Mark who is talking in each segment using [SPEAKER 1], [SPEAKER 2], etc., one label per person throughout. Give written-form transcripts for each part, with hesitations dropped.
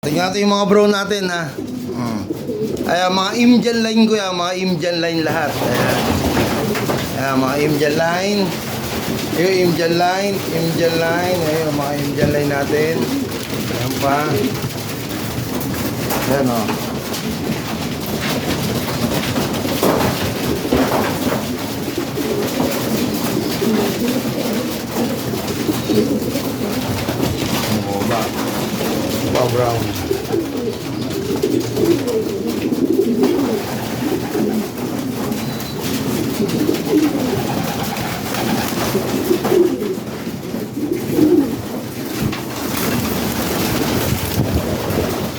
[SPEAKER 1] Tingnan natin yung mga bro natin ha. Ayan, mga Imjan line ko yan. Mga Imjan line lahat. Ayan. Ayan, mga Imjan line. Yung Imjan line. Imjan line. Ayan, mga Imjan line natin. Ayan pa. Ayan o. Brown.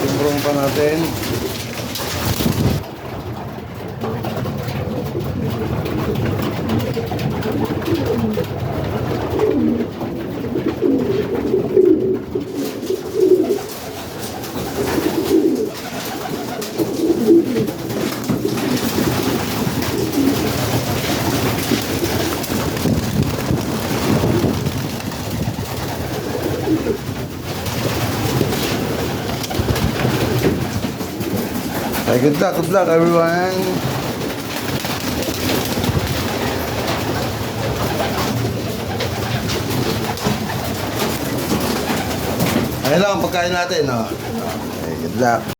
[SPEAKER 1] Simprong pa natin. Hey, good luck everyone. Ayun lang ang pagkain natin, oh. Okay, good luck.